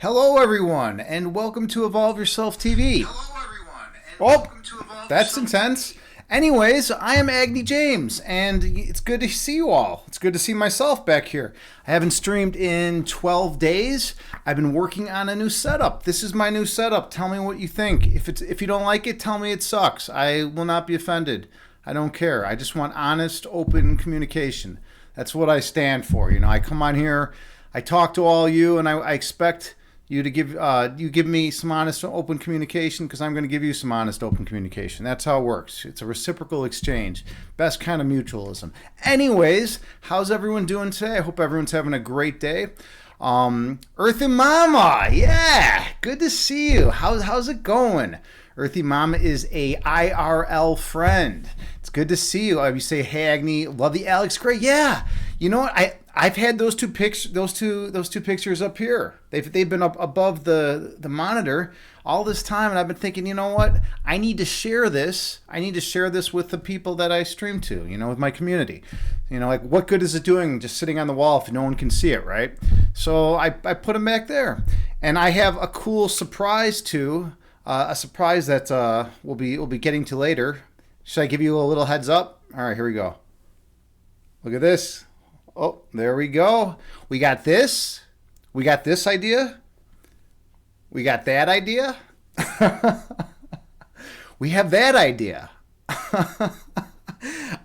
Hello, everyone, and welcome to Evolve Yourself TV. Hello, everyone, and Oh, welcome to Evolve that's Yourself. intense. Anyways, I am Agni James, and it's good to see you all. It's good to see myself back here. I haven't streamed in 12 days. I've been working on a new setup. This is my new setup. Tell me what you think. If you don't like it, tell me it sucks. I will not be offended. I don't care. I just want honest, open communication. That's what I stand for. I come on here, I talk to all you, and I expect you to give me some honest open communication because I'm going to give you some honest open communication. That's how it works. It's a reciprocal exchange, best kind of mutualism. Anyways, how's everyone doing today? I hope everyone's having a great day. Earthy Mama, yeah, good to see you. How's it going? Earthy Mama is a IRL friend. It's good to see you. You say, hey Agni, love the Alex Gray. Yeah, you know what? I've had those two pictures up here. They've been up above the monitor all this time, and I've been thinking, you know what? I need to share this. I need to share this with the people that I stream to. With my community. Like what good is it doing just sitting on the wall if no one can see it, right? So I put them back there, and I have a cool surprise too. A surprise that we'll be getting to later. Should I give you a little heads up? All right, here we go. Look at this. Oh, there we go. We got this. We got this idea. We got that idea. We have that idea.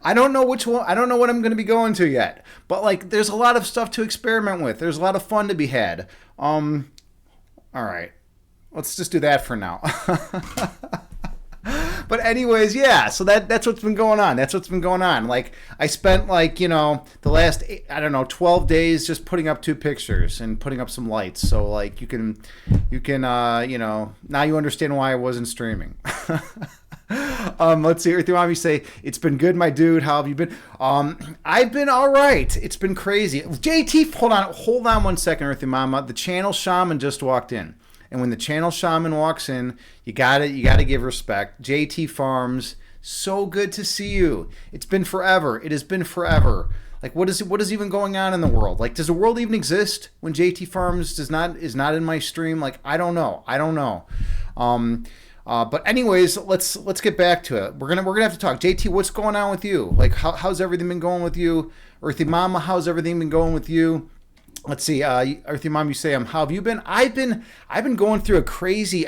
I don't know which one. I don't know what I'm going to be going to yet. But there's a lot of stuff to experiment with. There's a lot of fun to be had. All right. Let's just do that for now. But anyways, yeah, so that's what's been going on. That's what's been going on. I spent the last 12 days just putting up two pictures and putting up some lights. So you can now you understand why I wasn't streaming. Let's see. Earthy Mom, you say, it's been good, my dude. How have you been? I've been all right. It's been crazy. JT, hold on 1 second, Earthy Mama. The channel shaman just walked in. And when the channel shaman walks in, you gotta give respect. JT Farms, so good to see you. It's been forever. It has been forever. What is even going on in the world? Does the world even exist when JT Farms is not in my stream? I don't know. But anyways, let's get back to it. We're gonna have to talk. JT, what's going on with you? How's everything been going with you? Earthy Mama, how's everything been going with you? Let's see, Earthy Mom, you say, how have you been? I've been going through a crazy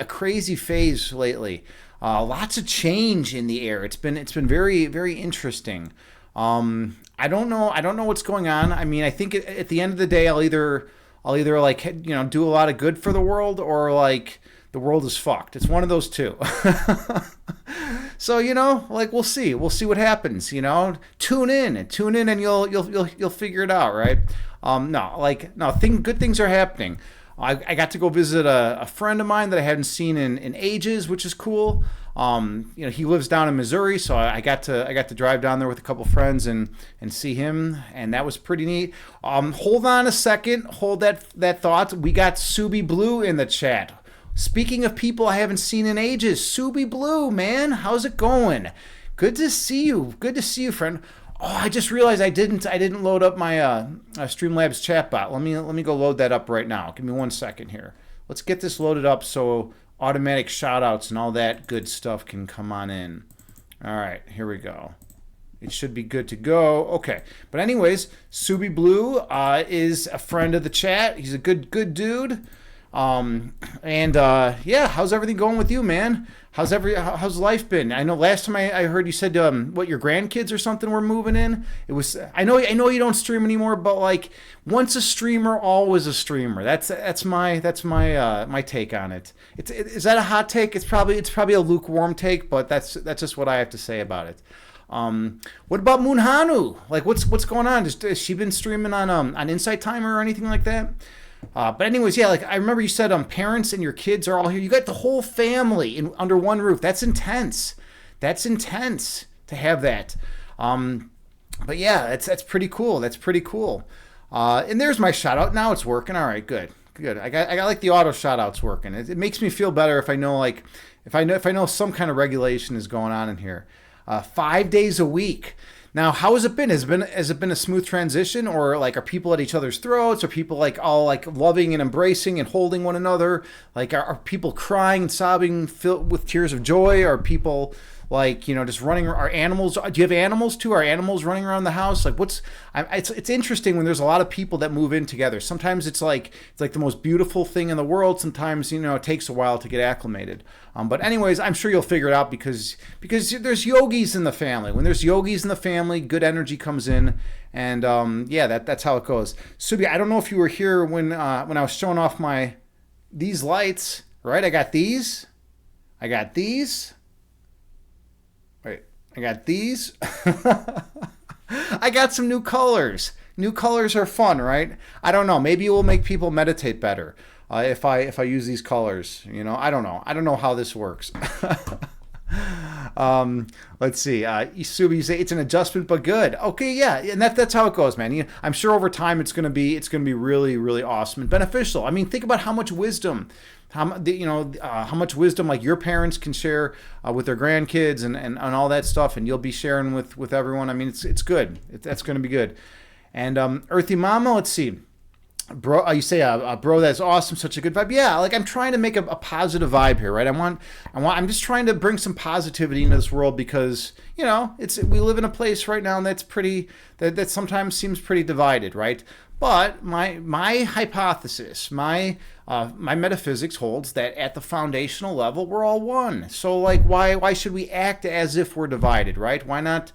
phase lately. Lots of change in the air. It's been very, very interesting. I don't know what's going on. I mean, I think at the end of the day, I'll either do a lot of good for the world, or the world is fucked. It's one of those two. So we'll see what happens. Tune in, and you'll figure it out, right? Good things are happening. I got to go visit a friend of mine that I hadn't seen in ages, which is cool. He lives down in Missouri, so I got to drive down there with a couple friends and see him, and that was pretty neat. Hold on a second, hold that thought. We got Subi Blue in the chat. Speaking of people I haven't seen in ages, Subi Blue, man, how's it going? Good to see you. Good to see you, friend. Oh, I just realized I didn't load up my Streamlabs chatbot. Let me go load that up right now. Give me 1 second here. Let's get this loaded up so automatic shoutouts and all that good stuff can come on in. All right, here we go. It should be good to go. Okay, but anyways, Subi Blue is a friend of the chat. He's a good dude. Yeah, how's everything going with you, man? How's life been? I know last time I heard you said what, your grandkids or something were moving in. It was I know you don't stream anymore, but once a streamer, always a streamer. That's my take on it. Is that a hot take? It's probably a lukewarm take, but that's just what I have to say about it. What about Moonhanu? What's going on? Has she been streaming on Insight Timer or anything like that? But anyways, yeah, I remember you said parents and your kids are all here. You got the whole family under one roof. That's intense. That's intense to have that. But yeah, that's pretty cool. That's pretty cool. And there's my shout out. Now it's working. All right, good. I got the auto shout outs working. It makes me feel better if I know if I know some kind of regulation is going on in here. 5 days a week. Now, how has it been? Has it been a smooth transition, or like are people at each other's throats? Are people like all like loving and embracing and holding one another? Like are people crying and sobbing, filled with tears of joy? Are people like just running? Are animals? Do you have animals too? Are animals running around the house? Like what's? It's interesting when there's a lot of people that move in together. Sometimes it's like the most beautiful thing in the world. Sometimes it takes a while to get acclimated. But anyways, I'm sure you'll figure it out because there's yogis in the family. When there's yogis in the family, good energy comes in, and yeah, that's how it goes. Subi, I don't know if you were here when I was showing off these lights. Right, I got these. I got these. Wait, I got these. I got some new colors. New colors are fun, right? I don't know. Maybe it will make people meditate better if I use these colors. I don't know. I don't know how this works. Let's see. Subi, you say it's an adjustment, but good. Okay, yeah, and that's how it goes, man. I'm sure over time it's gonna be really, really awesome and beneficial. I mean, think about how much wisdom, how much wisdom like your parents can share with their grandkids and all that stuff, and you'll be sharing with everyone. I mean, it's good. That's gonna be good. And Earthy Mama, let's see. Bro, you say, bro, that's awesome, such a good vibe. Yeah, like I'm trying to make a positive vibe here, right? I'm just trying to bring some positivity into this world because we live in a place right now that's that sometimes seems pretty divided, right? But my hypothesis, my metaphysics holds that at the foundational level we're all one. So like why should we act as if we're divided, right? Why not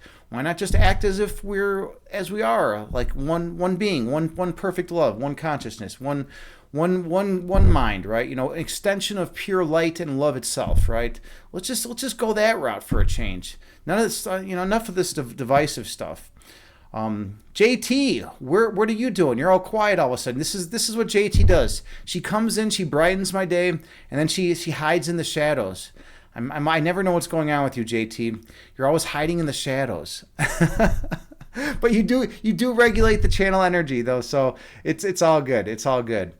just act as if we are like one being, one perfect love, one consciousness, one mind, right? An extension of pure light and love itself, right? Let's just go that route for a change. None of this, enough of this divisive stuff. JT, what are you doing? You're all quiet all of a sudden. This is what JT does. She comes in, she brightens my day, and then she hides in the shadows. I never know what's going on with you, JT. You're always hiding in the shadows. But you do regulate the channel energy though, so it's all good. It's all good.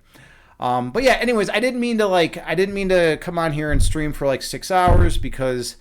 But yeah, anyways, I didn't mean to come on here and stream for like 6 hours because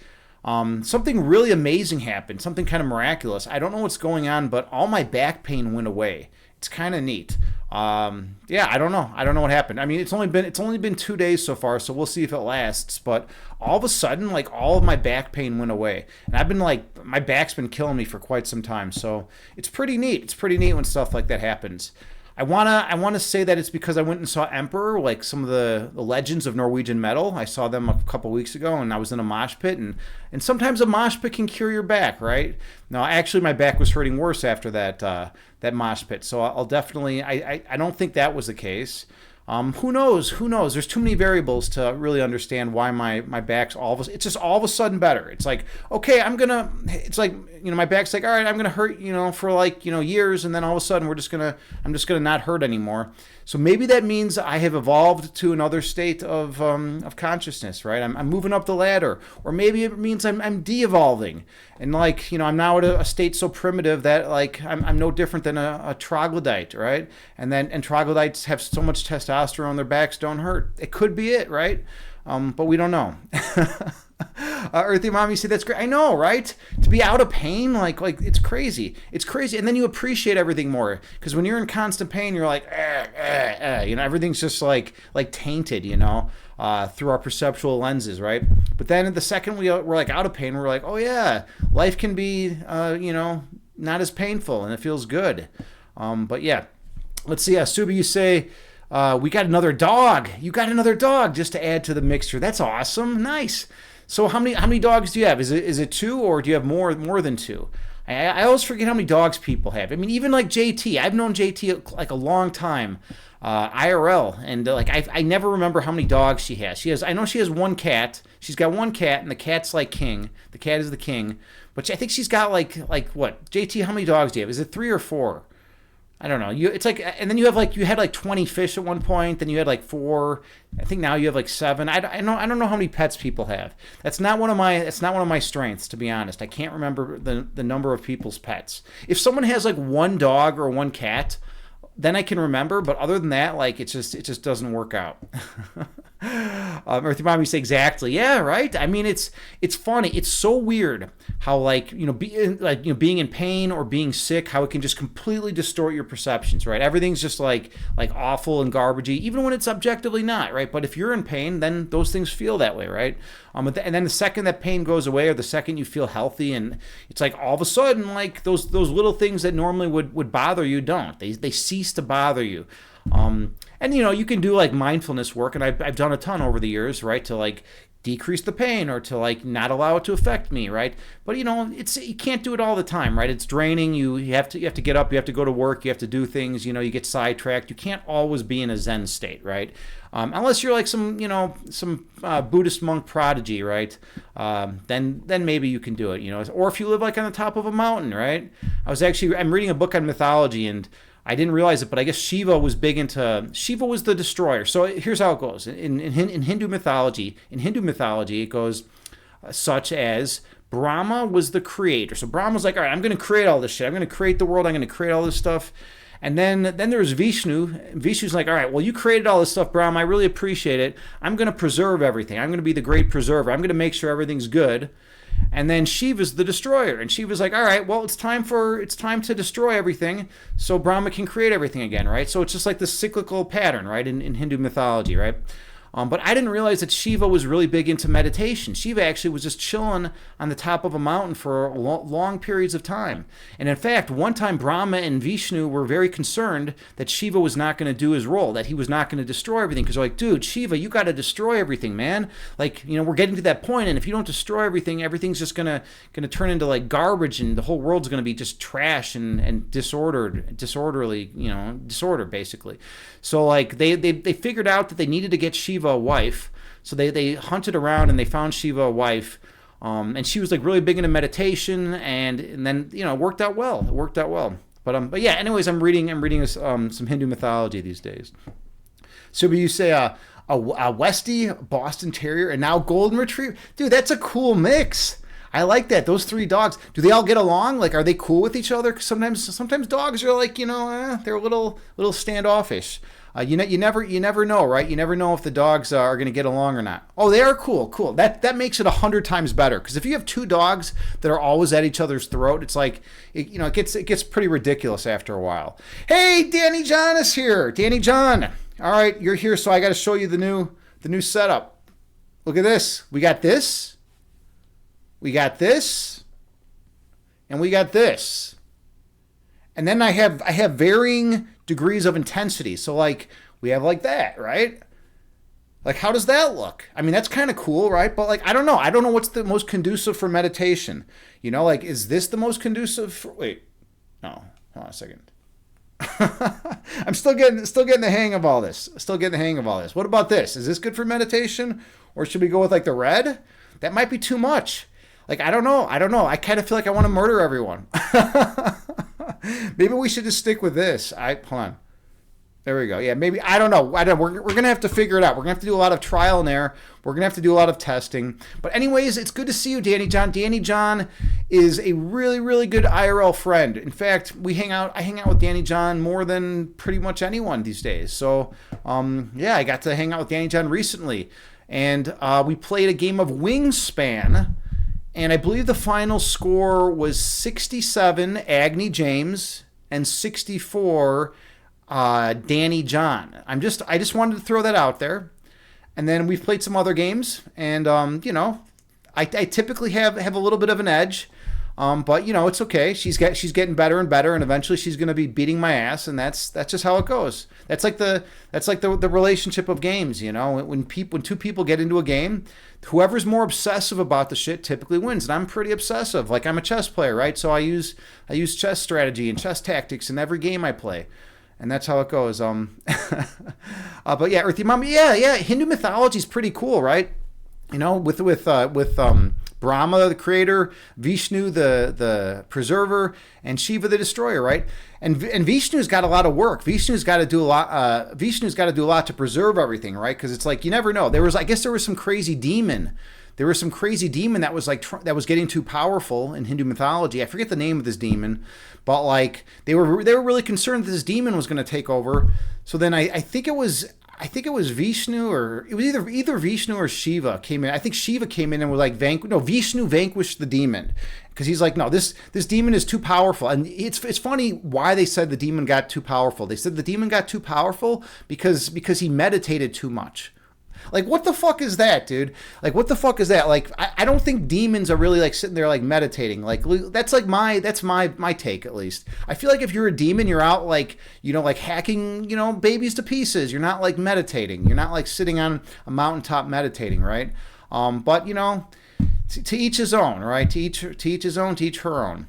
something really amazing happened, something kind of miraculous. I don't know what's going on, but all my back pain went away. It's kind of neat. Yeah, I don't know what happened. I mean, it's only been 2 days so far, so we'll see if it lasts. But all of a sudden, like all of my back pain went away, and I've been like, my back's been killing me for quite some time. So it's pretty neat. It's pretty neat when stuff like that happens. I wanna say that it's because I went and saw Emperor, like some of the legends of Norwegian metal. I saw them a couple weeks ago, and I was in a mosh pit, and sometimes a mosh pit can cure your back, right? No, actually, my back was hurting worse after that mosh pit. So I'll definitely, I don't think that was the case. Who knows? There's too many variables to really understand why my back's it's just all of a sudden better. It's like, okay, it's like, my back's like, all right, I'm gonna hurt, for like, years, and then all of a sudden I'm just gonna not hurt anymore. So maybe that means I have evolved to another state of consciousness, right? I'm moving up the ladder, or maybe it means I'm de-evolving, and like, I'm now at a state so primitive that like I'm no different than a troglodyte, right? And troglodytes have so much testosterone, their backs don't hurt. It could be it, right? But we don't know. Earthy Mom, you say that's great. I know, right? To be out of pain, like it's crazy. It's crazy, and then you appreciate everything more because when you're in constant pain, you're like, everything's just like tainted, through our perceptual lenses, right? But then the second we're like out of pain, we're like, oh yeah, life can be, not as painful, and it feels good. But yeah, let's see. Subi, you say. We got another dog. You got another dog just to add to the mixture. That's awesome. Nice. So how many dogs do you have? Is it 2, or do you have more than 2? I always forget how many dogs people have. I mean, even like JT. I've known JT like a long time, IRL, and like I never remember how many dogs she has. I know she has one cat. She's got one cat, and the cat's like king. The cat is the king. But I think she's got like what? JT, how many dogs do you have? Is it 3 or 4? I don't know. It's like, and then you had like 20 fish at one point. Then you had like 4. I think now you have like 7. I don't know how many pets people have. That's not one of my strengths, to be honest. I can't remember the number of people's pets. If someone has like 1 dog or 1 cat, then I can remember. But other than that, like it just doesn't work out. Earthy Mom, you say exactly. Yeah, right. I mean, it's funny. It's so weird how being in pain or being sick, how it can just completely distort your perceptions. Right. Everything's just like awful and garbagey, even when it's objectively not. Right. But if you're in pain, then those things feel that way. Right. And then the second that pain goes away, or the second you feel healthy, and it's like all of a sudden, like those little things that normally would bother you don't. They cease to bother you. And you can do like mindfulness work, and I've done a ton over the years, right, to like decrease the pain or to like not allow it to affect me, right? But you can't do it all the time, right? It's draining. You have to get up, you have to go to work, you have to do things, you get sidetracked. You can't always be in a Zen state, right? Unless you're like some Buddhist monk prodigy, right? Then maybe you can do it, or if you live like on the top of a mountain, right? I'm reading a book on mythology, and I didn't realize it, but I guess Shiva was the destroyer. So here's how it goes. In Hindu mythology, it goes such as Brahma was the creator. So Brahma's like, all right, I'm going to create all this shit. I'm going to create the world. I'm going to create all this stuff. And then there's Vishnu. Vishnu's like, all right, well, you created all this stuff, Brahma. I really appreciate it. I'm going to preserve everything. I'm going to be the great preserver. I'm going to make sure everything's good. And then Shiva's the destroyer, and Shiva's like, all right, well, it's time to destroy everything, so Brahma can create everything again, right? So it's just like this cyclical pattern, right, in Hindu mythology, right? But I didn't realize that Shiva was really big into meditation. Shiva actually was just chilling on the top of a mountain for long periods of time. And in fact, one time Brahma and Vishnu were very concerned that Shiva was not going to do his role, that he was not going to destroy everything. Because they're like, dude, Shiva, you got to destroy everything, man. Like, we're getting to that point, and if you don't destroy everything, everything's just going to turn into like garbage, and the whole world's going to be just trash and disordered, basically. So like they figured out that they needed to get Shiva a wife. So they hunted around and they found Shiva a wife. And she was like really big into meditation, and then it worked out well. But yeah, anyways, I'm reading some Hindu mythology these days. So you say a Westie, Boston Terrier, and now Golden Retriever. Dude, that's a cool mix. I like that. Those three dogs, do they all get along? Like, are they cool with each other? 'Cause sometimes dogs are like, they're a little standoffish. You never know, right? You never know if the dogs are going to get along or not. Oh, they are cool. That makes it 100 times better. Because if you have two dogs that are always at each other's throat, it's like, it gets pretty ridiculous after a while. Hey, Danny John is here. Danny John. All right, you're here, so I got to show you the new setup. Look at this. We got this. We got this, and we got this. And then I have varying degrees of intensity. So like we have like that, right? Like how does that look? I mean, that's kind of cool, right? But like I don't know what's the most conducive for meditation. Like is this the most conducive for, wait. No. Hold on a second. I'm still getting the hang of all this. What about this? Is this good for meditation, or should we go with like the red? That might be too much. Like, I don't know. I kind of feel like I want to murder everyone. Maybe we should just stick with this. Hold on. There we go. Yeah, maybe. I don't know. We're going to have to figure it out. We're going to have to do a lot of trial and error. We're going to have to do a lot of testing. But anyways, it's good to see you, Danny John. Danny John is a really, really good IRL friend. In fact, I hang out with Danny John more than pretty much anyone these days. So, yeah, I got to hang out with Danny John recently. And we played a game of Wingspan. And I believe the final score was 67 Agni James and 64 Danny John. I just wanted to throw that out there. And then we've played some other games, and I typically have a little bit of an edge. But it's okay. She's getting better and better, and eventually she's going to be beating my ass, and that's just how it goes. That's like the relationship of games. When two people get into a game, whoever's more obsessive about the shit typically wins. And I'm pretty obsessive. Like I'm a chess player, right? So I use chess strategy and chess tactics in every game I play. And that's how it goes. But yeah, Earthy Mom, yeah. Hindu mythology is pretty cool, right? With Brahma, the creator, Vishnu, the preserver, and Shiva, the destroyer, right? And Vishnu's got a lot of work. Vishnu's got to do a lot to preserve everything, right? Because it's like you never know. There was some crazy demon. There was some crazy demon that was that was getting too powerful in Hindu mythology. I forget the name of this demon, but like they were really concerned that this demon was going to take over. So then I think it was I think it was Vishnu, or it was either Vishnu or Shiva came in. I think Shiva came in and was like, Vishnu vanquished the demon, because he's like, no, this demon is too powerful. And it's funny why they said the demon got too powerful. They said the demon got too powerful because he meditated too much. Like, what the fuck is that, dude? Like, what the fuck is that? Like, I don't think demons are really like sitting there like meditating. Like, that's my take, at least. I feel like if you're a demon, you're out like, like hacking, babies to pieces. You're not like meditating. You're not like sitting on a mountaintop meditating, right? But to each his own, right? To each his own, to each her own.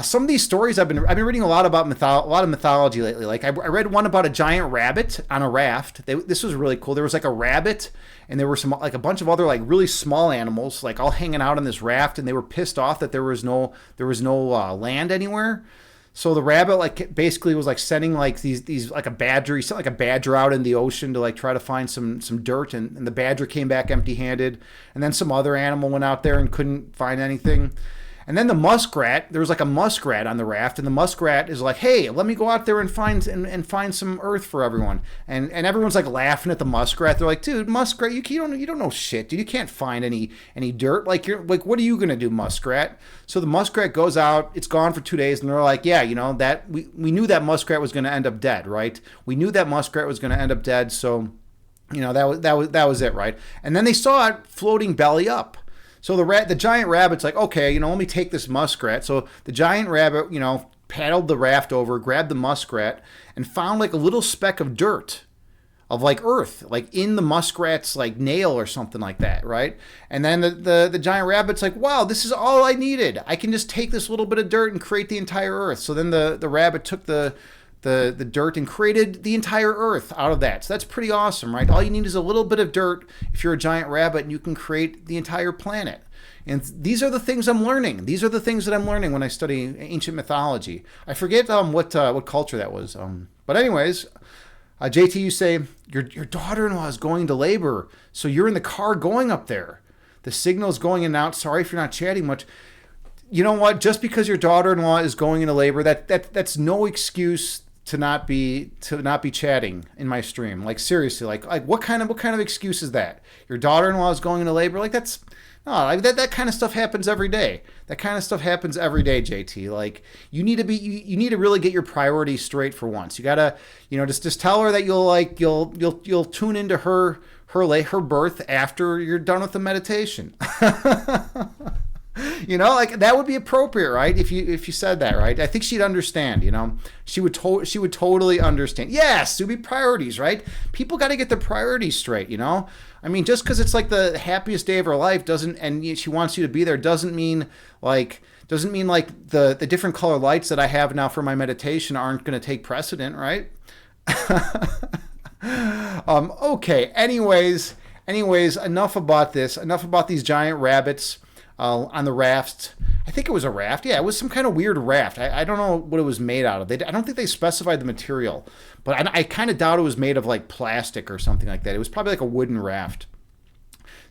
Some of these stories I've been reading a lot about a lot of mythology lately. Like I read one about a giant rabbit on a raft. This was really cool. There was like a rabbit, and there were some like a bunch of other like really small animals like all hanging out on this raft, and they were pissed off that there was no land anywhere. So the rabbit like basically was like sending like these like a badger. He sent like a badger out in the ocean to like try to find some dirt, and the badger came back empty-handed. And then some other animal went out there and couldn't find anything. And then the muskrat, there was like a muskrat on the raft, and the muskrat is like, hey, let me go out there and find some earth for everyone. And everyone's like laughing at the muskrat. They're like, dude, muskrat, you don't know shit, dude. You can't find any dirt. Like, what are you gonna do, muskrat? So the muskrat goes out, it's gone for 2 days, and they're like, yeah, that we knew that muskrat was gonna end up dead, right? We knew that muskrat was gonna end up dead, so that was it, right? And then they saw it floating belly up. So the giant rabbit's like, okay, let me take this muskrat. So the giant rabbit, paddled the raft over, grabbed the muskrat, and found like a little speck of dirt, of like earth, like in the muskrat's like nail or something like that, right? And then the giant rabbit's like, wow, this is all I needed. I can just take this little bit of dirt and create the entire earth. So then the rabbit took the dirt and created the entire earth out of that. So that's pretty awesome, right? All you need is a little bit of dirt if you're a giant rabbit, and you can create the entire planet. And these are the things I'm learning. These are the things that I'm learning when I study ancient mythology. I forget what culture that was. But anyways, JT, you say your daughter-in-law is going to labor, so you're in the car going up there. The signal's going in and out. Sorry if you're not chatting much. You know what? Just because your daughter-in-law is going into labor, that's no excuse to not be chatting in my stream. Like, seriously, like what kind of excuse is that? Your daughter-in-law is going into labor? Like, that's no, like that kind of stuff happens every day. That kind of stuff happens every day, JT. Like, you need to really get your priorities straight for once. You gotta, just tell her that you'll tune into her birth after you're done with the meditation. Like that would be appropriate, right? If you said that, right? I think she'd understand. She would totally understand. Yes, there'd be priorities, right? People got to get their priorities straight. I mean, just because it's like the happiest day of her life and she wants you to be there doesn't mean like the different color lights that I have now for my meditation aren't going to take precedent, right? Okay. Anyways, enough about this. Enough about these giant rabbits. On the raft. I think it was a raft. Yeah, it was some kind of weird raft. I don't know what it was made out of. I don't think they specified the material, but I kind of doubt it was made of like plastic or something like that. It was probably like a wooden raft.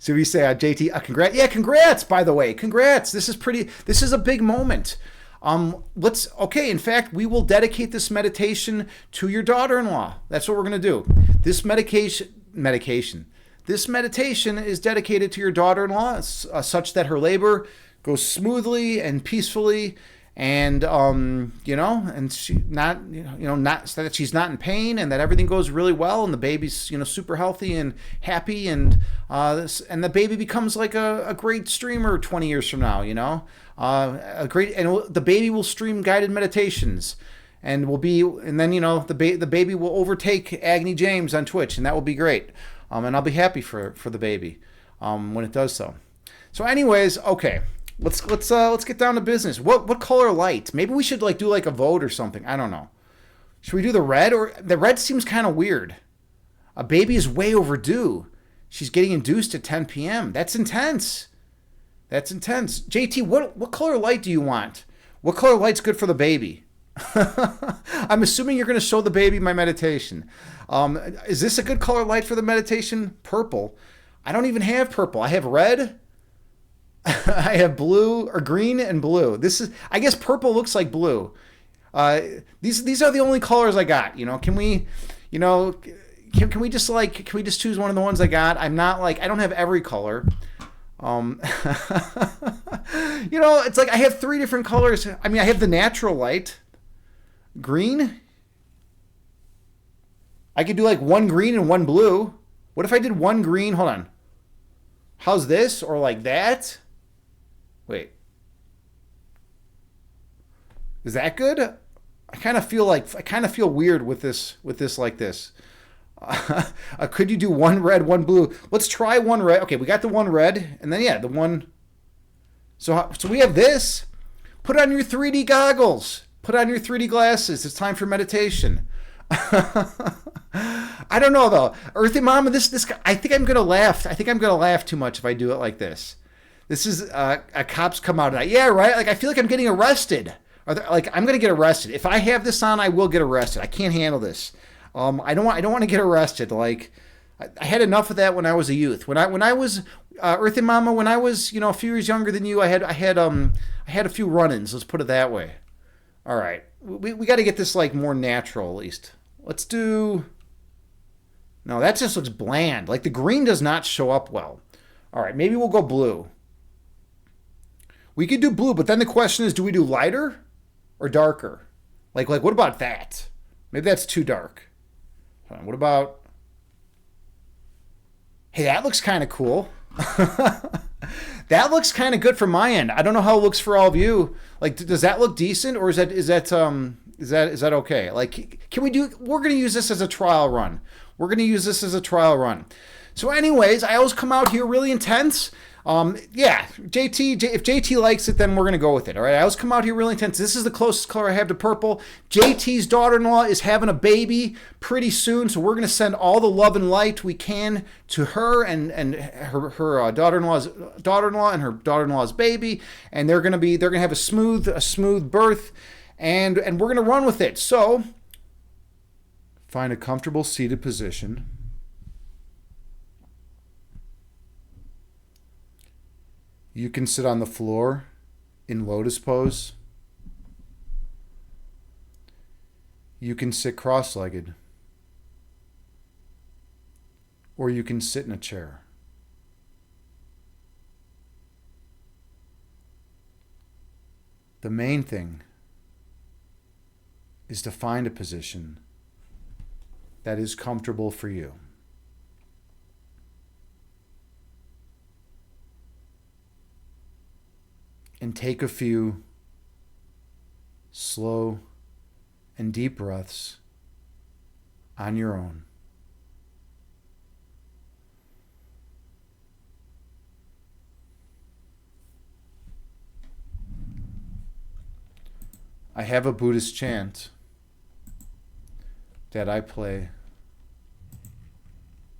So we say, JT, congrats. Yeah, congrats, by the way. Congrats. This is a big moment. In fact, we will dedicate this meditation to your daughter-in-law. That's what we're going to do. This medication. This meditation is dedicated to your daughter-in-law, such that her labor goes smoothly and peacefully, and and she not so that she's not in pain, and that everything goes really well, and the baby's super healthy and happy, and the baby becomes like a great streamer 20 years from now. The baby will stream guided meditations. And then the baby will overtake Agni James on Twitch, and that will be great. And I'll be happy for the baby when it does so. So, anyways, okay, let's get down to business. What color light? Maybe we should do a vote or something. I don't know. Should we do the red? Or the red seems kind of weird. A baby is way overdue. She's getting induced at 10 p.m. That's intense. JT, what color light do you want? What color light's good for the baby? I'm assuming you're going to show the baby my meditation. Is this a good color light for the meditation? Purple. I don't even have purple. I have red. I have blue or green and blue. I guess purple looks like blue. These are the only colors I got. Can we can we just like can we just choose one of the ones I got? I'm not like I don't have every color. Um, it's like I have three different colors. I mean, I have the natural light, green. I could do like one green and one blue. What if I did one green? Hold on. How's this? Or like that? Wait. Is that good? I kind of feel weird with this like this. Could you do one red, one blue? Let's try one red. Okay, we got the one red, and then yeah, the one. So we have this. Put on your 3D goggles. Put on your 3D glasses. It's time for meditation. I don't know though. Earthy Mama, this I think I'm gonna laugh. I think I'm gonna laugh too much if I do it like this. This is a cops come out and yeah, right. Like I feel like I'm getting arrested. Like I'm gonna get arrested if I have this on. I will get arrested. I can't handle this. I don't want to get arrested. Like I had enough of that when I was a youth. When I was Earthy Mama, when I was a few years younger than you, I had a few run-ins. Let's put it that way. All right, we got to get this like more natural at least. Let's do. No, that just looks bland. Like the green does not show up well. All right, maybe we'll go blue. We could do blue, but then the question is, do we do lighter or darker? Like what about that? Maybe that's too dark. What about? Hey, that looks kind of cool. That looks kind of good from my end. I don't know how it looks for all of you. Like, does that look decent, or is that okay? Like, can we do? We're gonna use this as a trial run. So, anyways, I always come out here really intense. Yeah, if JT likes it, then we're going to go with it. All right. I always come out here really intense. This is the closest color I have to purple. JT's daughter-in-law is having a baby pretty soon. So we're going to send all the love and light we can to her and her daughter-in-law and her daughter-in-law's baby. And they're going to have a smooth birth and we're going to run with it. So find a comfortable seated position. You can sit on the floor in lotus pose. You can sit cross-legged. Or you can sit in a chair. The main thing is to find a position that is comfortable for you. And take a few slow and deep breaths on your own. I have a Buddhist chant that I play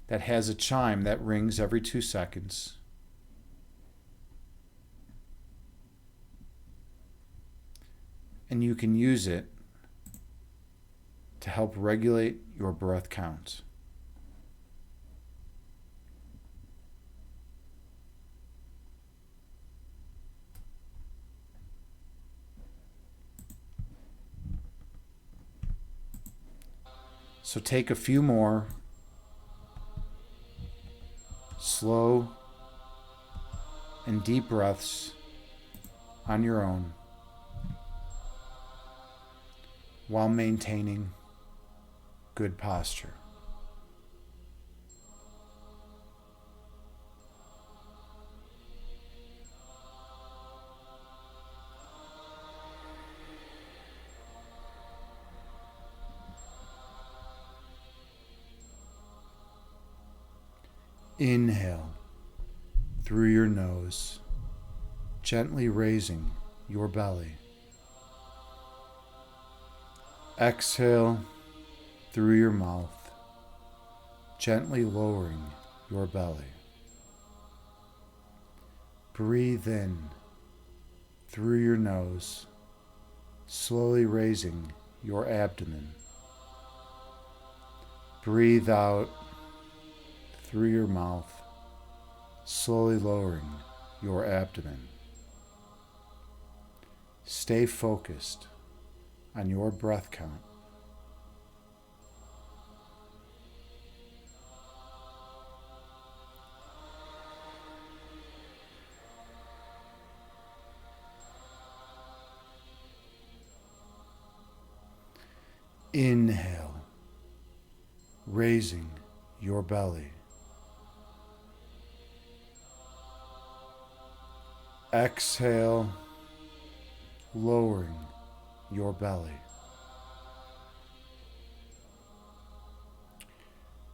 that has a chime that rings every 2 seconds. And you can use it to help regulate your breath count. So take a few more slow and deep breaths on your own, while maintaining good posture. Inhale through your nose, gently raising your belly. Exhale through your mouth, gently lowering your belly. Breathe in through your nose, slowly raising your abdomen. Breathe out through your mouth, slowly lowering your abdomen. Stay focused on your breath count. Inhale, raising your belly. Exhale, lowering your belly.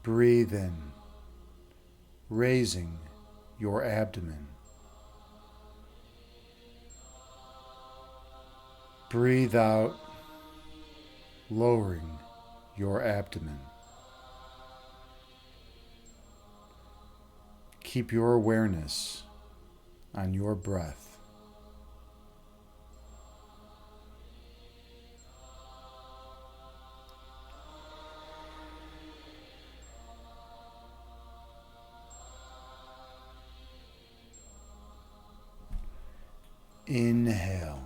Breathe in, raising your abdomen. Breathe out, lowering your abdomen. Keep your awareness on your breath. Inhale.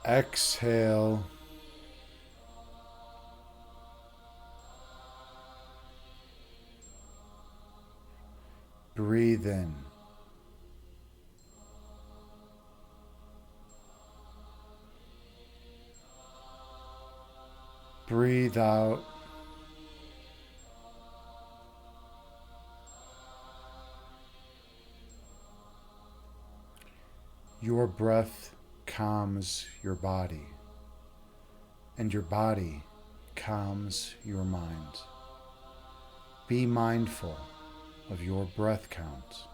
Exhale. Breathe in. Breathe out. Your breath calms your body, and your body calms your mind. Be mindful of your breath count.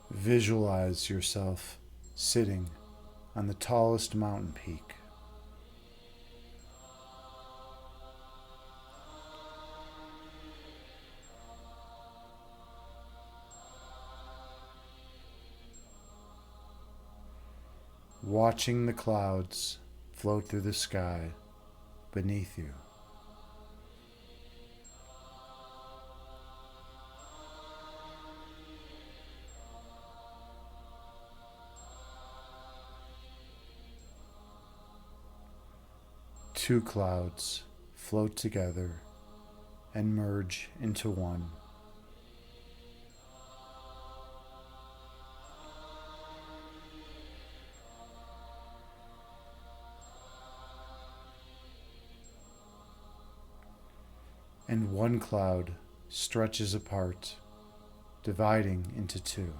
Visualize yourself sitting on the tallest mountain peak. Watching the clouds float through the sky beneath you. Two clouds float together and merge into one. And one cloud stretches apart, dividing into two.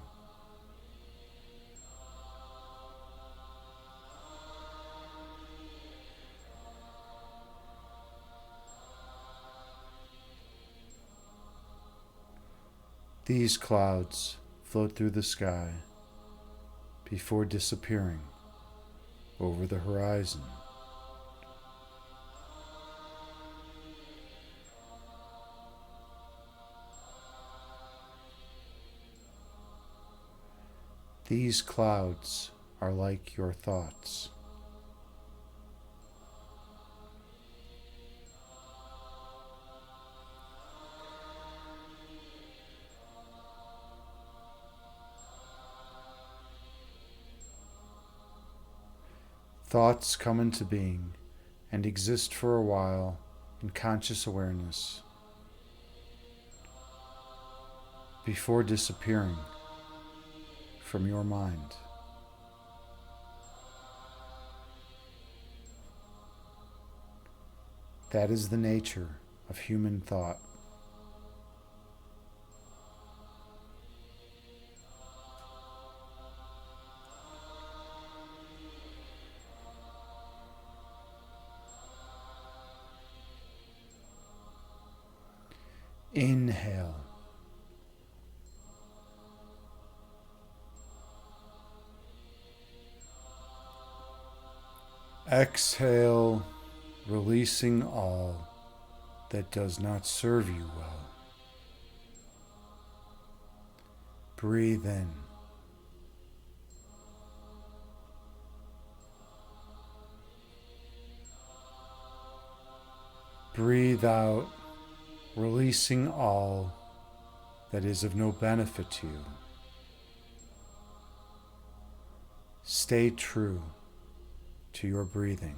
These clouds float through the sky before disappearing over the horizon. These clouds are like your thoughts. Thoughts come into being and exist for a while in conscious awareness. before disappearing from your mind. That is the nature of human thought. Inhale. Exhale, releasing all that does not serve you well. Breathe in. Breathe out, releasing all that is of no benefit to you. Stay true to your breathing.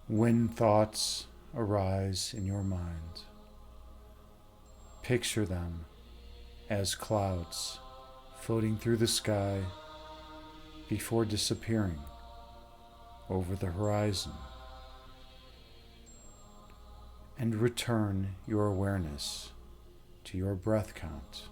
When thoughts arise in your mind, picture them as clouds floating through the sky before disappearing over the horizon, and return your awareness to your breath count.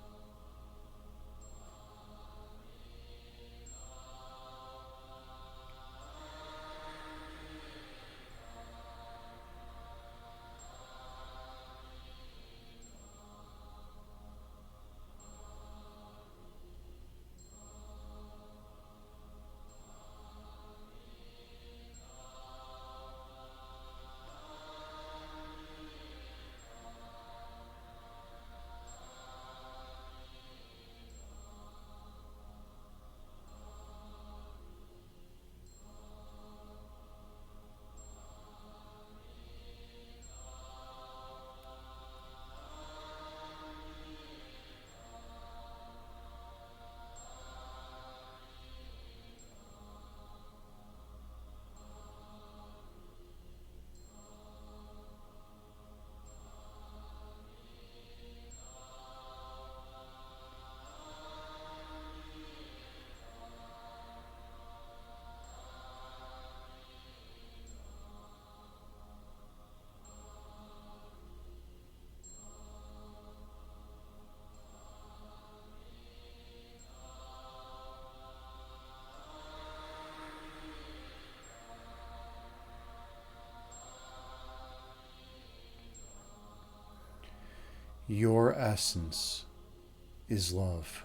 Your essence is love.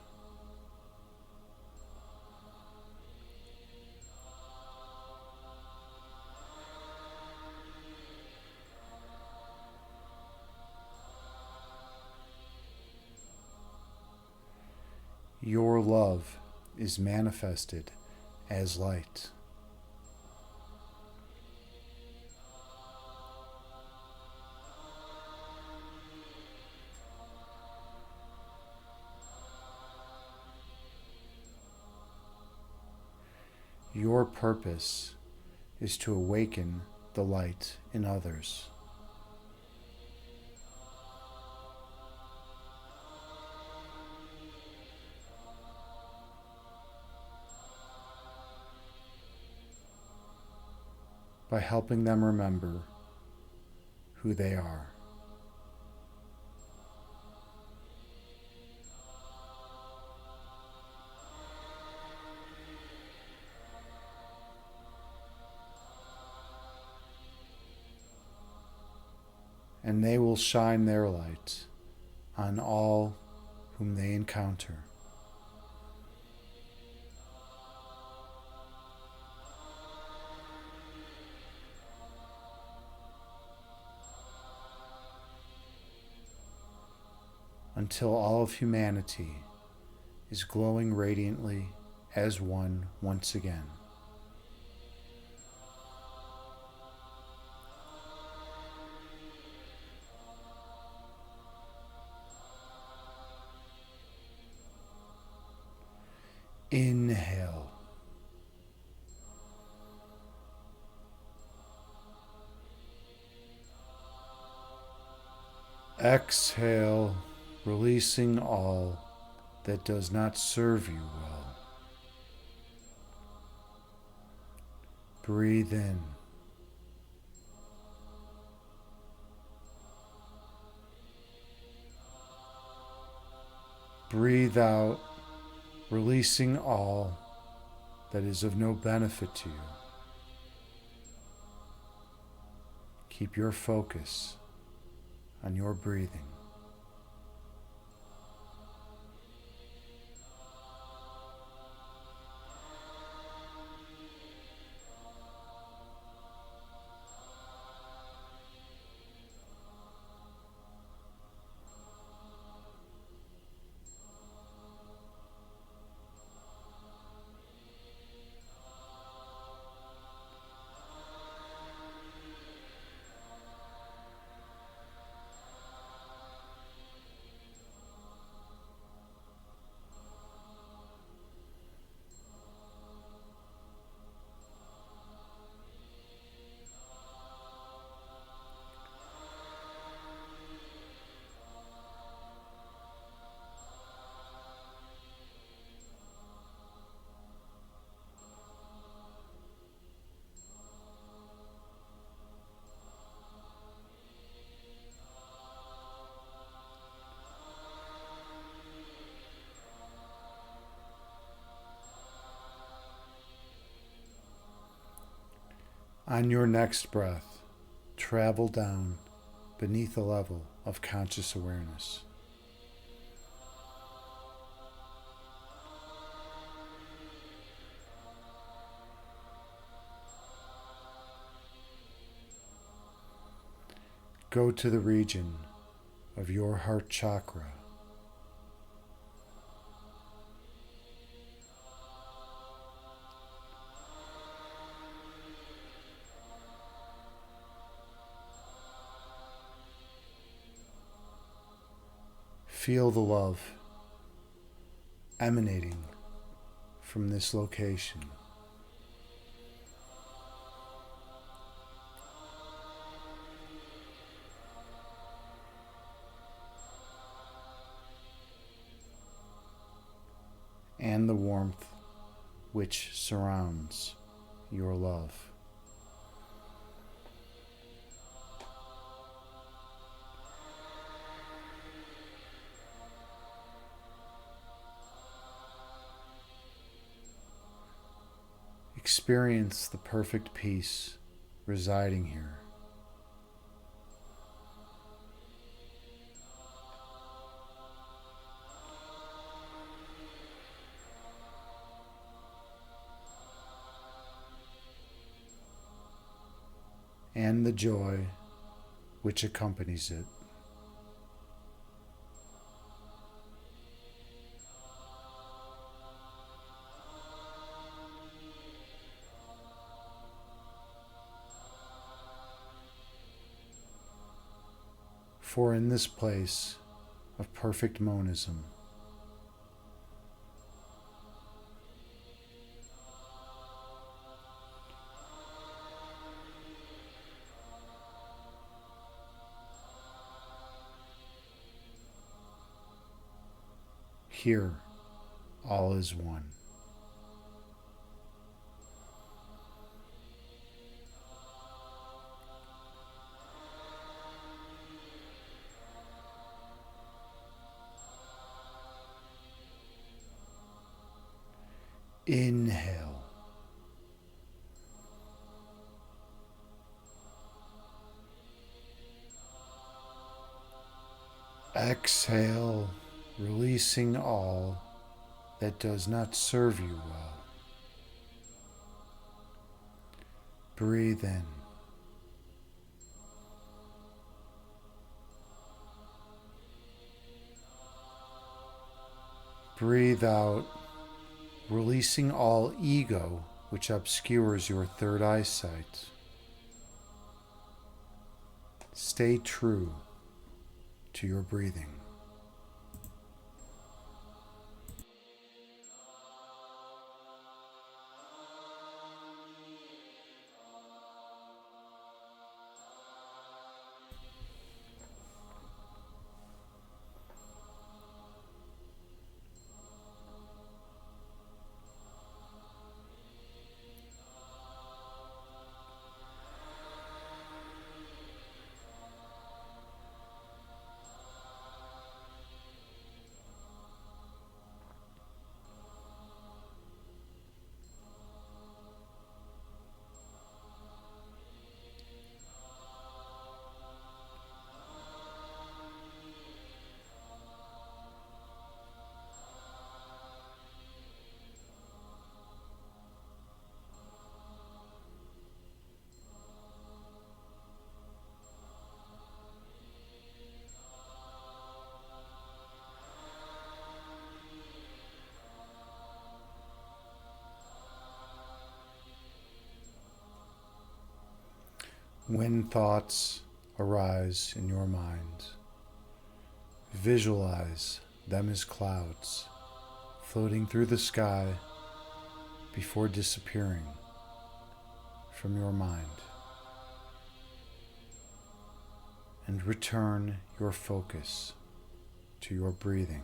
Your love is manifested as light. Your purpose is to awaken the light in others. by helping them remember who they are. And they will shine their light on all whom they encounter. Until all of humanity is glowing radiantly as one once again. Inhale. Exhale, releasing all that does not serve you well. Breathe in. Breathe out, releasing all that is of no benefit to you. Keep your focus on your breathing. On your next breath, travel down beneath the level of conscious awareness. Go to the region of your heart chakra. Feel the love emanating from this location. And the warmth which surrounds your love. Experience the perfect peace residing here. And the joy which accompanies it. For in this place of perfect monism, here all is one. Inhale. Exhale, releasing all that does not serve you well. Breathe in. Breathe out, releasing all ego which obscures your third eyesight. Stay true to your breathing. When thoughts arise in your mind, visualize them as clouds floating through the sky before disappearing from your mind, and return your focus to your breathing.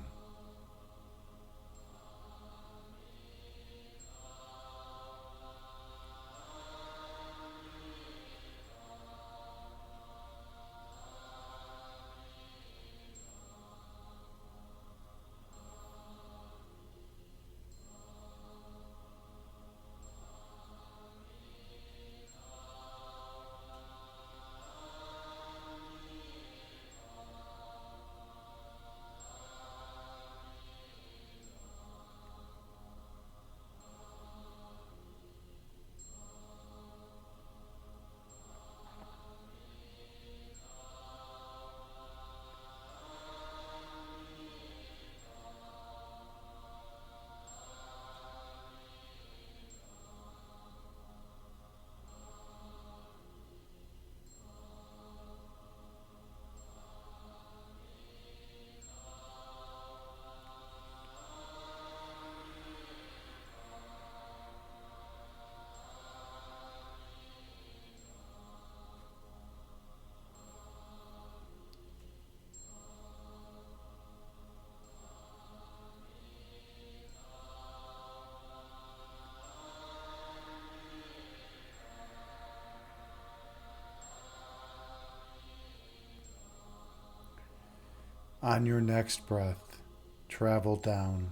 On your next breath, travel down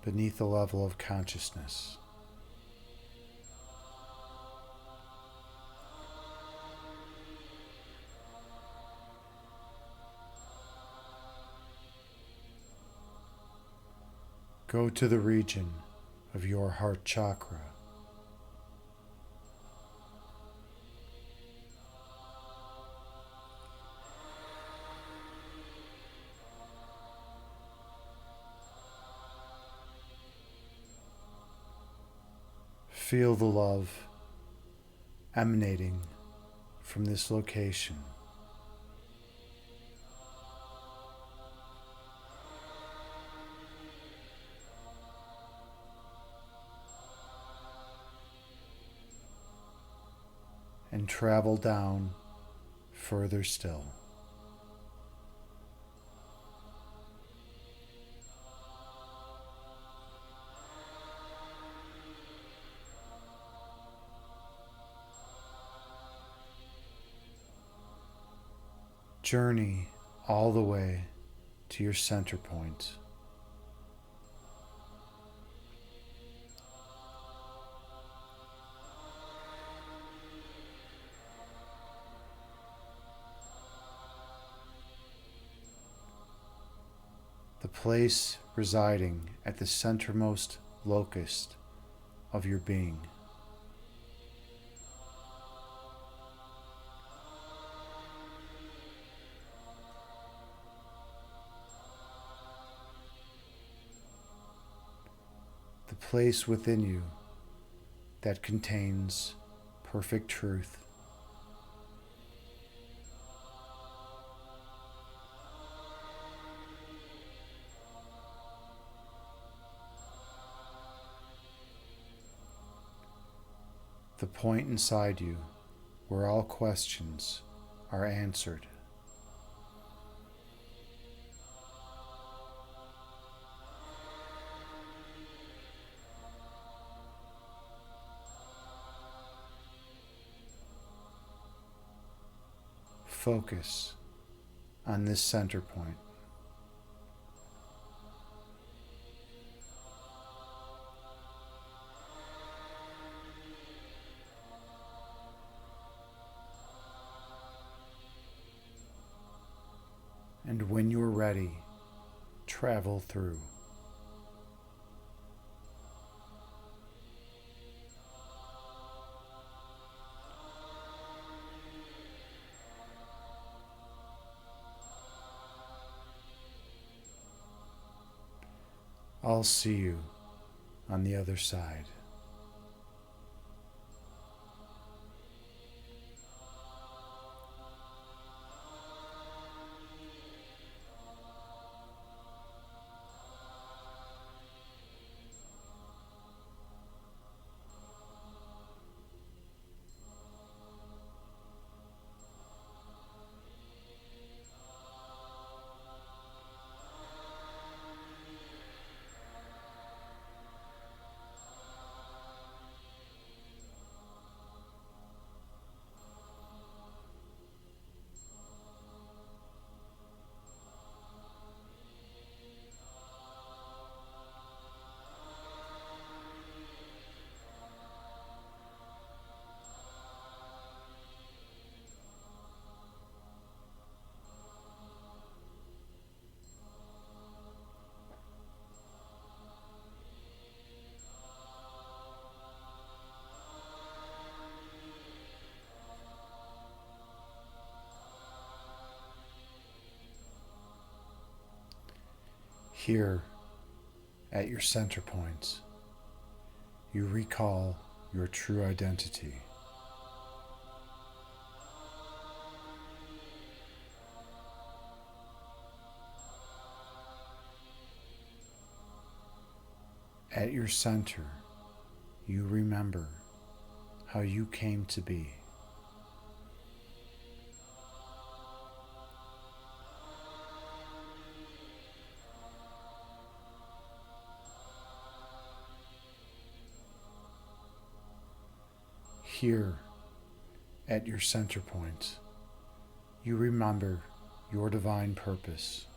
beneath the level of consciousness. Go to the region of your heart chakra. Feel the love emanating from this location. And travel down further still. Journey all the way to your center point. place residing at the centermost locus of your being. The place within you that contains perfect truth. The point inside you where all questions are answered. Focus on this center point. And when you're ready, travel through. I'll see you on the other side. Here, at your center points, you recall your true identity. At your center, you remember how you came to be. Here, at your center point, you remember your divine purpose.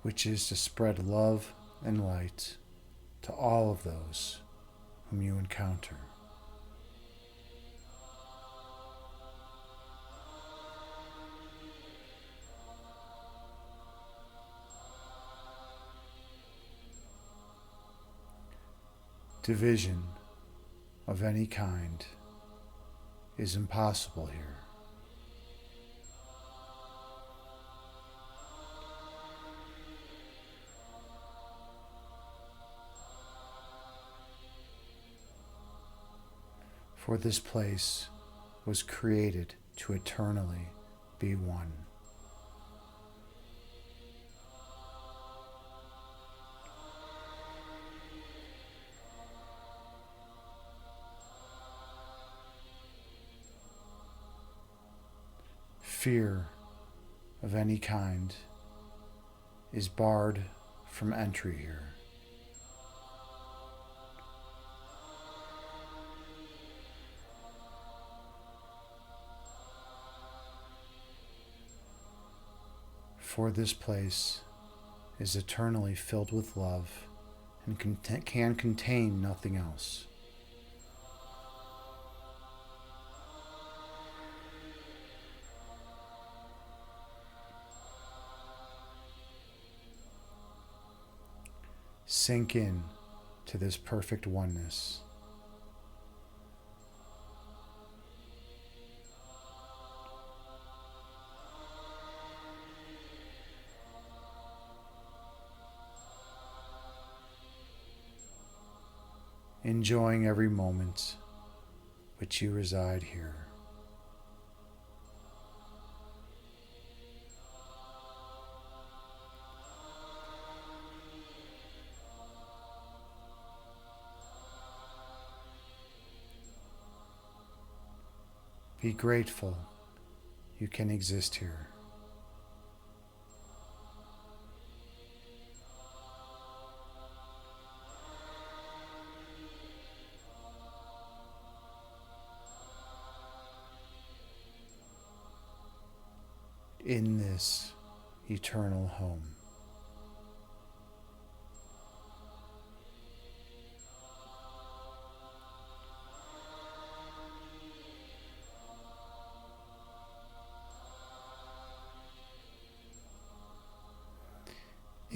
Which is to spread love and light to all of those whom you encounter. Division of any kind is impossible here. For this place was created to eternally be one. Fear of any kind is barred from entry here. For this place is eternally filled with love and can contain nothing else. sink in to this perfect oneness. Enjoying every moment which you reside here. Be grateful you can exist here. In this eternal home.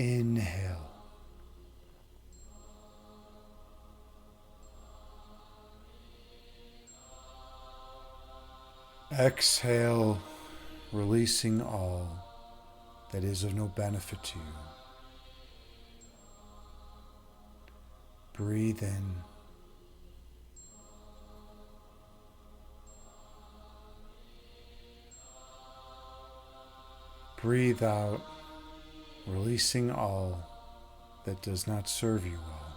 Inhale. Exhale, releasing all that is of no benefit to you. Breathe in. Breathe out, releasing all that does not serve you well.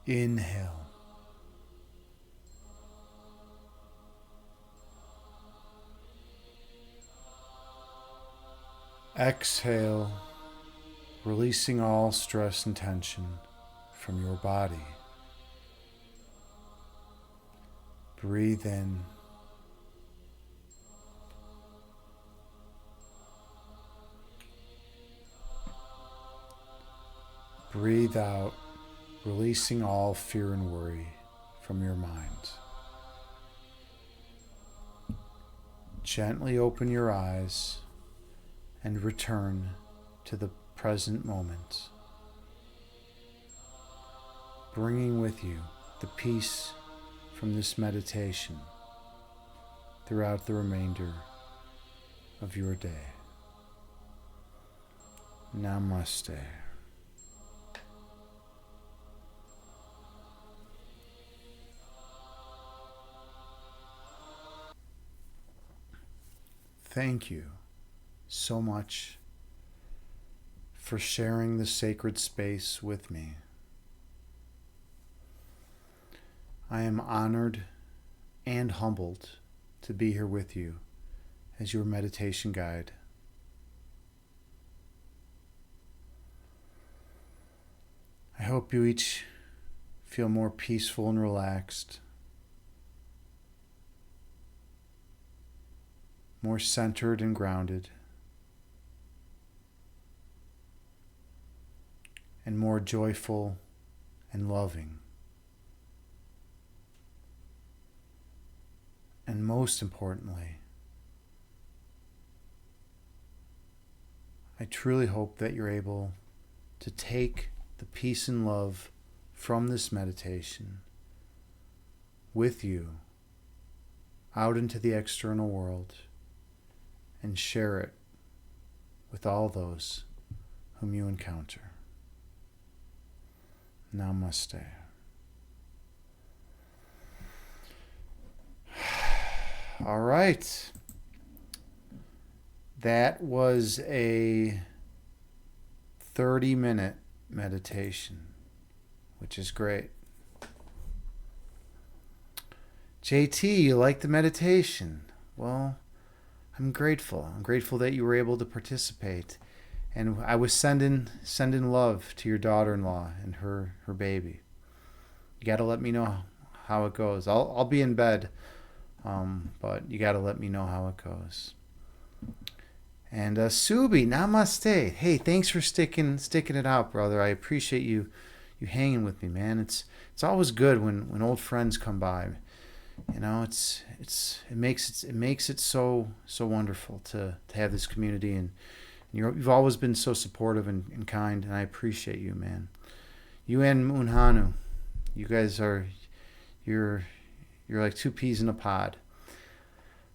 Inhale. Exhale, releasing all stress and tension from your body. Breathe in. Breathe out, releasing all fear and worry from your mind. Gently open your eyes and return to the present moment, bringing with you the peace from this meditation throughout the remainder of your day. Namaste. Thank you so much for sharing the sacred space with me. I am honored and humbled to be here with you as your meditation guide. I hope you each feel more peaceful and relaxed, more centered and grounded, and more joyful and loving. And most importantly, I truly hope that you're able to take the peace and love from this meditation with you out into the external world and share it with all those whom you encounter. Namaste. All right. That was a 30-minute meditation, which is great. JT, you like the meditation? Well, I'm grateful. I'm grateful that you were able to participate. And I was sending love to your daughter-in-law and her baby. You got to let me know how it goes. I'll be in bed, but you got to let me know how it goes. And Subi, namaste. Hey, thanks for sticking it out, brother. I appreciate you hanging with me, man. It's always good when old friends come by. You know, it makes it so wonderful to have this community and You've always been so supportive and kind, and I appreciate you, man. You and Munhanu, you guys are, you're like two peas in a pod.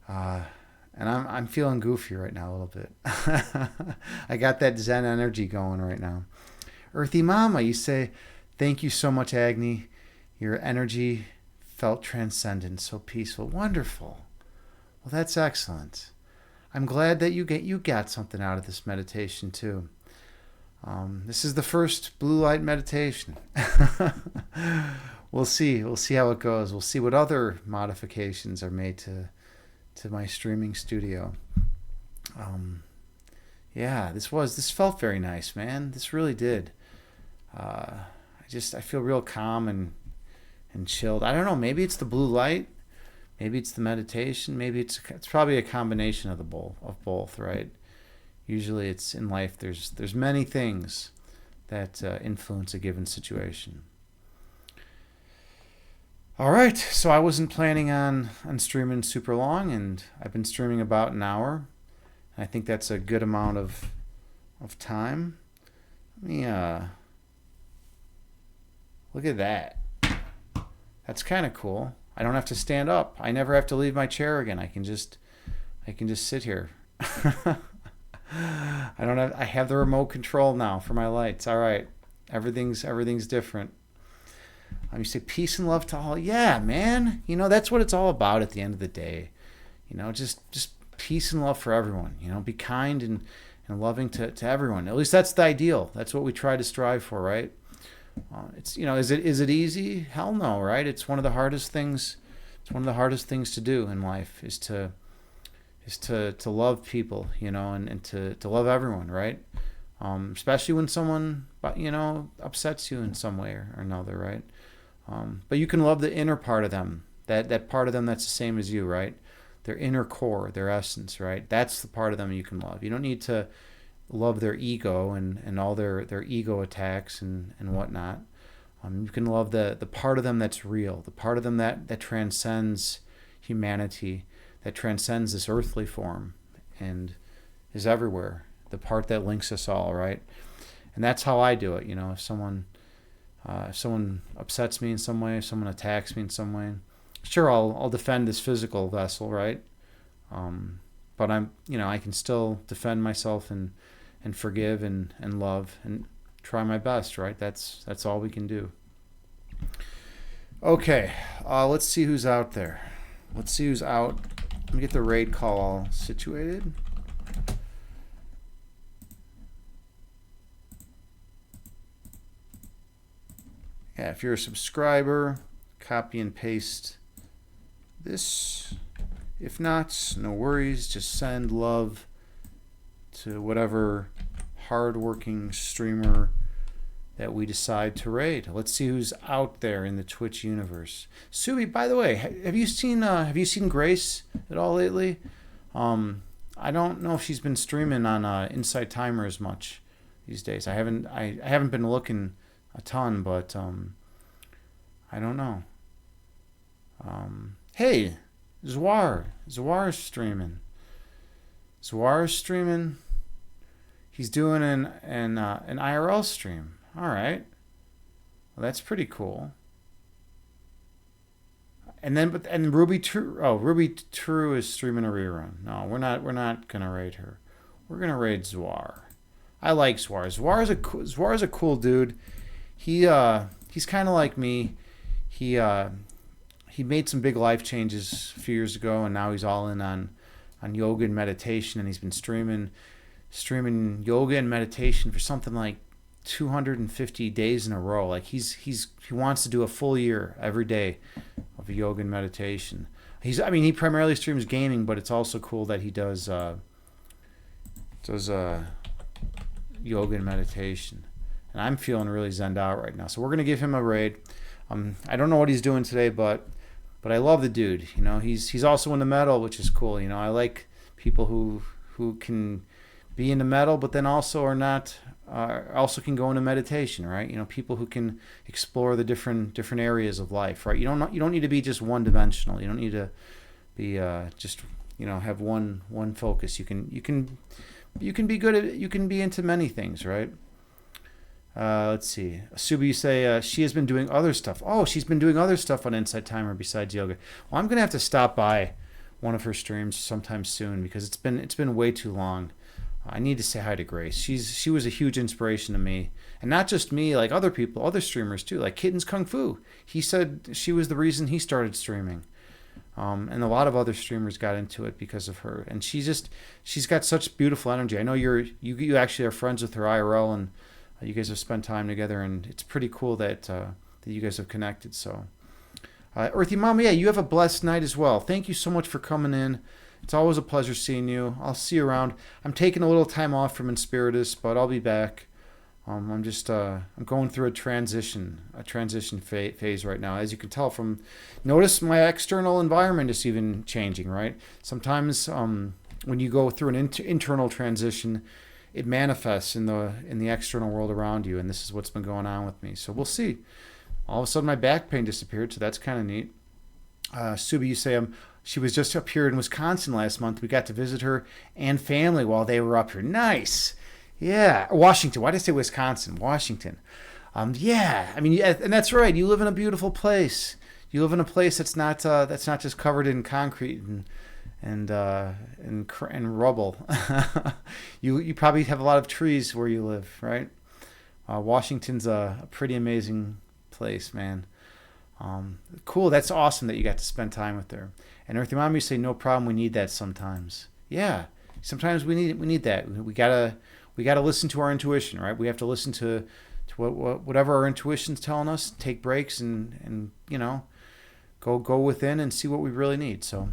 And I'm feeling goofy right now a little bit. I got that Zen energy going right now. Earthy Mama, you say, thank you so much, Agni. Your energy felt transcendent, so peaceful. Wonderful. Well, that's excellent. I'm glad that you got something out of this meditation too. This is the first blue light meditation. We'll see. We'll see how it goes. We'll see what other modifications are made to my streaming studio. Yeah, this felt very nice, man. This really did. I feel real calm and chilled. I don't know. Maybe it's the blue light. Maybe it's the meditation. Maybe it's probably a combination of both, right? Usually, it's in life. There's many things that influence a given situation. All right, so I wasn't planning on streaming super long, and I've been streaming about an hour. I think that's a good amount of time. Let me look at that. That's kind of cool. I don't have to stand up. I never have to leave my chair again. I can just sit here. I have the remote control now for my lights. All right. Everything's different. You say peace and love to all. Yeah, man. That's what it's all about at the end of the day. Just peace and love for everyone. Be kind and loving to everyone. At least that's the ideal. That's what we try to strive for, right? Is it easy? Hell no, right? It's one of the hardest things. It's one of the hardest things to do in life is to love people, and to love everyone, right? Especially when someone, upsets you in some way or another, right? But you can love the inner part of them, that part of them that's the same as you, right? Their inner core, their essence, right? That's the part of them you can love. You don't need to love their ego and all their ego attacks and whatnot. You can love the part of them that's real, the part of them that transcends humanity, that transcends this earthly form and is everywhere, the part that links us all, right? And that's how I do it. If someone upsets me in some way, if someone attacks me in some way, sure, I'll defend this physical vessel, right? But I can still defend myself and forgive and love and try my best, right? That's all we can do. Okay, let's see who's out there. Let's see who's out. Let me get the raid call all situated. Yeah, if you're a subscriber, copy and paste this. If not, no worries. Just send love to whatever hardworking streamer that we decide to raid. Let's see who's out there in the Twitch universe. Subi, by the way, have you seen Grace at all lately? I don't know if she's been streaming on Inside Timer as much these days. I haven't been looking a ton, but I don't know. Hey, Zwar's streaming. Zwar's streaming. He's doing an IRL stream. All right. Well, that's pretty cool. And Ruby True is streaming a rerun. No, we're not gonna raid her. We're gonna raid Zwar. I like Zwar. Zwar's a cool dude. He's kind of like me. He made some big life changes a few years ago, and now he's all in on yoga and meditation, and he's been streaming yoga and meditation for something like 250 days in a row. Like he wants to do a full year every day of yoga and meditation. He primarily streams gaming, but it's also cool that he does yoga and meditation. And I'm feeling really zened out right now. So we're gonna give him a raid. I don't know what he's doing today, but I love the dude. He's also into metal, which is cool. I like people who can be into metal, but then also are not. Also can go into meditation, right? People who can explore the different areas of life, right? You don't need to be just one dimensional. You don't need to be just have one focus. You can You can be good at, you can be into many things, right? Let's see. Subi, you say she has been doing other stuff. Oh, she's been doing other stuff on Insight Timer besides yoga. Well, I'm gonna have to stop by one of her streams sometime soon because it's been way too long. I need to say hi to Grace. She was a huge inspiration to me, and not just me, like other people, other streamers too, like Kittens Kung Fu. He said she was the reason he started streaming. And a lot of other streamers got into it because of her. And she's got such beautiful energy. I know you actually are friends with her IRL, and you guys have spent time together, and it's pretty cool that you guys have connected. So, Earthy Mama, yeah, you have a blessed night as well. Thank you so much for coming in. It's always a pleasure seeing you. I'll see you around. I'm taking a little time off from Inspiritus, but I'll be back. I'm going through a transition phase right now. As you can tell from, notice my external environment is even changing, right? Sometimes when you go through an internal transition, it manifests in the external world around you, and this is what's been going on with me. So we'll see. All of a sudden, my back pain disappeared, so that's kind of neat. Subi, you say she was just up here in Wisconsin last month. We got to visit her and family while they were up here. Nice. Yeah, Washington. Why did I say Wisconsin? Washington. Yeah, I mean, yeah, and that's right. You live in a beautiful place. You live in a place that's not just covered in concrete and rubble. You probably have a lot of trees where you live, right? Washington's a pretty amazing place, man. Cool. That's awesome that you got to spend time with her. And Earthy Mom, you say no problem. We need that sometimes. Yeah, sometimes we need that. We gotta listen to our intuition, right? We have to listen to whatever our intuition's telling us. Take breaks and go within and see what we really need. So,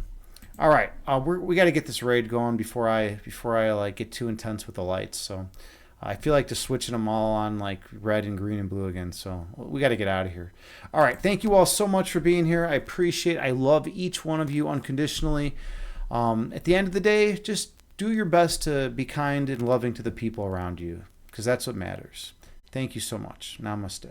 all right, we got to get this raid going before I like get too intense with the lights. So, I feel like just switching them all on like red and green and blue again. So we got to get out of here. All right, thank you all so much for being here. I love each one of you unconditionally. At the end of the day, just do your best to be kind and loving to the people around you, because that's what matters. Thank you so much. Namaste.